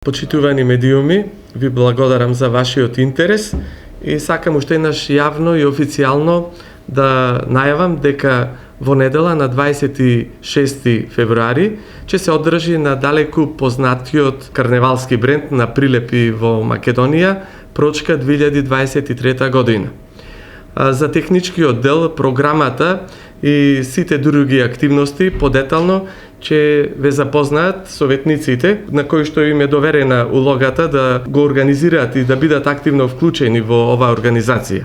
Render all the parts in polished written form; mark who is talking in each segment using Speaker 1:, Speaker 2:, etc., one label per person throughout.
Speaker 1: Почитувани медиуми, ви благодарам за вашиот интерес и сакам уште еднаш јавно и официјално да најавам дека во недела на 26 февруари ќе се одржи на далеку познатиот карневалски бренд на прилепи во Македонија Прочка 2023 година. За техничкиот дел, програмата и сите други активности подетално ќе ве запознаат советниците на кои што им е доверена улогата да го организираат и да бидат активно вклучени во оваа организација.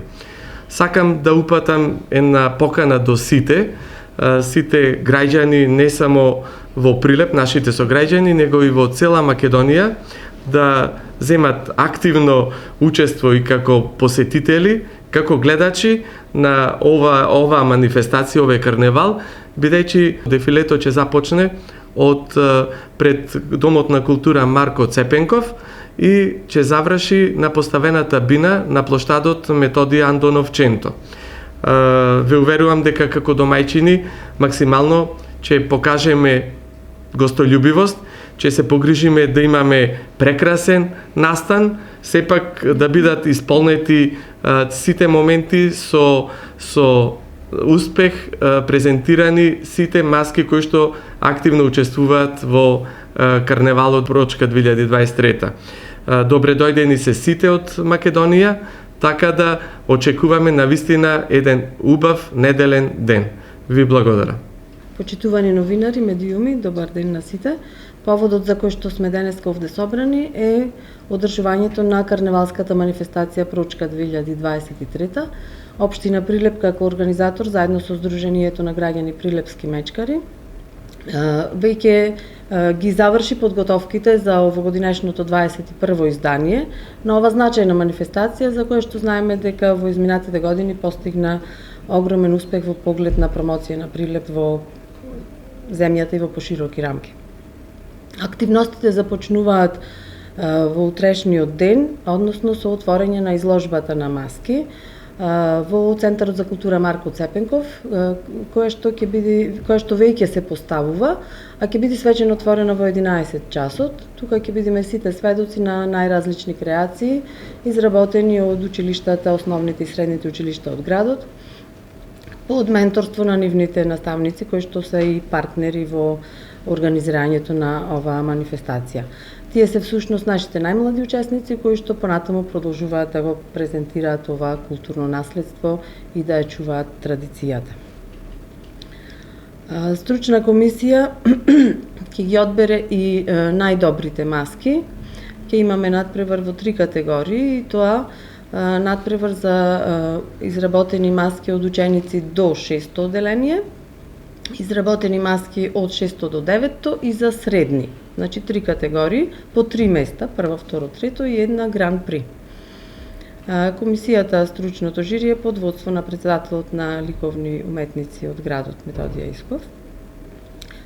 Speaker 1: Сакам да упатам една покана до сите граѓани не само во Прилеп, нашите сограѓани, него и во цела Македонија да земат активно учество и како посетители, како гледачи на ова манифестација, овој карневал, бидејќи дефилето ќе започне од пред Домот на култура Марко Цепенков и ќе заврши на поставената бина на плоштадот Методија Андоновченто. Ве уверувам дека како домајчини максимално ќе покажеме гостољубивост, ќе се погрижиме да имаме прекрасен настан, сепак да бидат исполнети сите моменти со успех, презентирани сите маски кои што активно учествуваат во карневалот Прочка 2023. Добре дојдени се сите од Македонија, така да очекуваме навистина еден убав неделен ден. Ви благодарам.
Speaker 2: Почитувани новинари, медиуми, добар ден на сите. Поводот за кој што сме денеска овде собрани е одржувањето на карневалската манифестација Прочка 2023. Општина Прилеп како организатор заедно со Сдруженијето на граѓани Прилепски мечкари веќе ги заврши подготовките за овогодинешното 21-во издание на ова значајна манифестација за која што знаеме дека во изминатите години постигна огромен успех во поглед на промоција на Прилеп во земјата и во пошироки рамки. Активностите започнуваат во утрешниот ден, односно со отворање на изложбата на маски во Центарот за култура Марко Цепенков, која што веќе се поставува, а ќе биде свечено отворено во 11 часот. Тука ќе бидеме сите сведоци на најразлични креации, изработени од училиштата, основните и средните училишта од градот, под менторство на нивните наставници, кои што се и партнери во организирањето на оваа манифестација. Тие се всушност нашите најмлади учесници кои што понатаму продолжуваат да го презентираат ова културно наследство и да ја чуваат традицијата. Стручна комисија ќе ги одбере и најдобрите маски. Ќе имаме надпревар во 3 категории и тоа надпревар за изработени маски од ученици до 6-то одделение, изработени маски од 6-то до 9-то и за средни. Значи 3 категории, по 3 места, прво, второ, трето и една гран при. Комисијата, стручното жири е под водство на председателот на ликовни уметници од градот Методија Исков.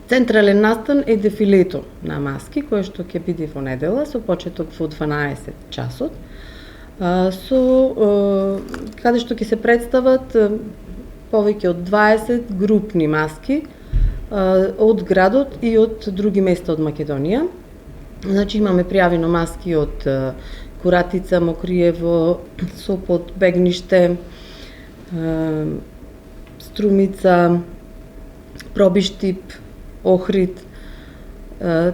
Speaker 2: Централен настан е дефилето на маски, кое што ќе биде во недела, со почеток во 12 часот, каде што ќе се представат повеќе од 20 групни маски од градот и од други места од Македонија. Значи имаме пријавено маски од Куратица, Мокриево, Сопот, Бегниште, Струмица, Пробиштип, Охрид.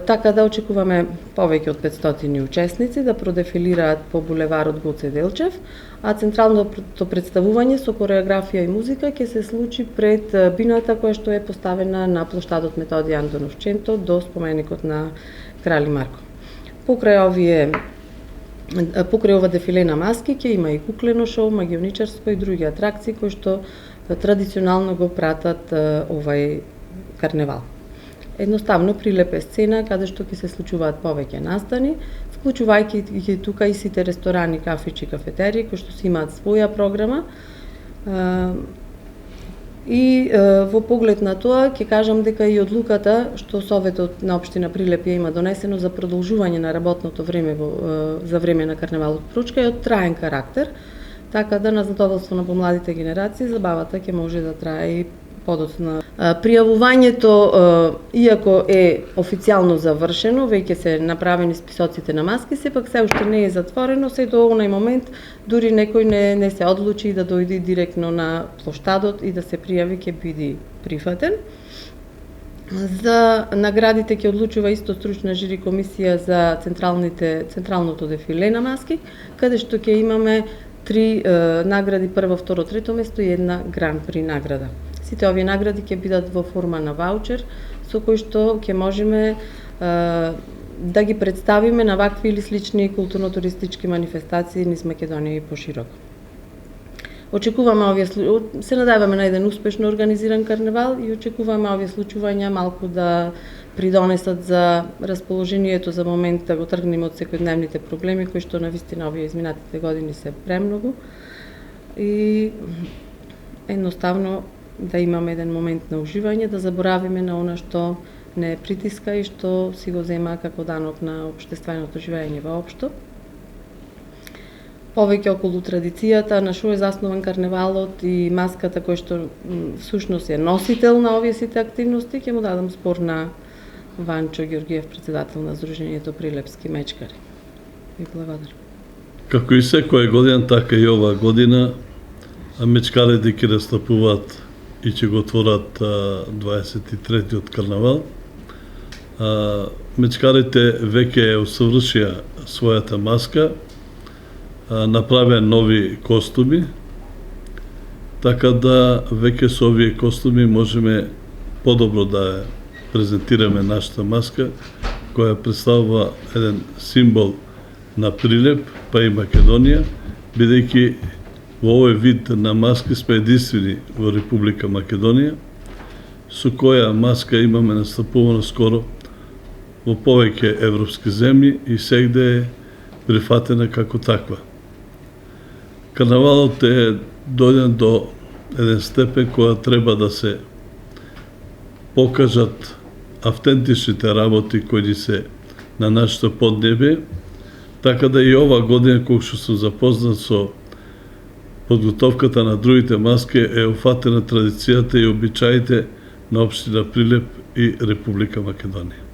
Speaker 2: Така да очекуваме повеќе од 500 учесници да продефилираат по булеварот Гоце Делчев, а централното представување со кореографија и музика ќе се случи пред бината која што е поставена на плоштадот Методија Андоновченто до споменикот на Крали Марко. Покрај ова дефиле на маски ќе има и куклено шоу, магионичарско и други атракции кои што традиционално го пратат овај карневал. Едноставно Прилеп е сцена каде што ќе се случуваат повеќе настани, вклучувајќи ги тука и сите ресторани, кафичи, кафетерии кои што си имаат своја програма. И во поглед на тоа ќе кажам дека и одлуката што Советот на општина Прилеп ја има донесено за продолжување на работното време за време на карневалот Прочка е од траен карактер, така да на задоволство на помладите генерации забавата ќе може да трае и подоцна. Пријавувањето, иако е официјално завршено, веќе се направени списоците на маски, сепак се уште не е затворено, се до онај момент дури некој не се одлучи да дојде директно на плоштадот и да се пријави, ќе биде прифатен. За наградите ќе одлучува исто стручна жири комисија за централното дефиле на маски, каде што ќе имаме 3 награди, прво, второ, трето место и една гран при награда. Сите овие награди ќе бидат во форма на ваучер, со кој што ќе можеме да ги представиме на вакви или слични културно-туристички манифестации низ Македонија и пошироко. Очекуваме се надеваме на еден успешно организиран карневал и очекуваме овие случувања малку да придонесат за расположението за момент да го тргнеме од секојдневните проблеми кои што навистина овие изминатите години се премногу и едноставно да имаме еден момент на уживање, да заборавиме на она што не притиска и што си го зема како данок на општественото живење воопшто. Повеќе околу традицијата, на што е заснован карневалот и маската кој што всушност е носител на овие сите активности, ќе му дадам збор на Ванчо Ѓоргиев, председател на Сдруженијето Прилепски мечкари. Ви благодарам. Како
Speaker 3: и секоја година, така и ова година, мечкарите ќе настапуваат и ќе го отворат 23-тиот карнавал. Мечкарите веќе усовршија својата маска, направија нови костуми, така да веќе со овие костуми можеме подобро да презентираме нашата маска, која представува еден символ на Прилеп, па и Македонија, бидејќи во овој вид на маски сме единствени во Република Македонија, со која маска имаме настапувано скоро во повеќе европски земји и сегде е прифатена како таква. Карнавалот е дојден до еден степен која треба да се покажат автентичните работи кои се на нашето поднебе, така да и ова година, кога што сум запознат со подготовката на другите маски, е уфатена традицијата и обичаите на општина Прилеп и Република Македонија.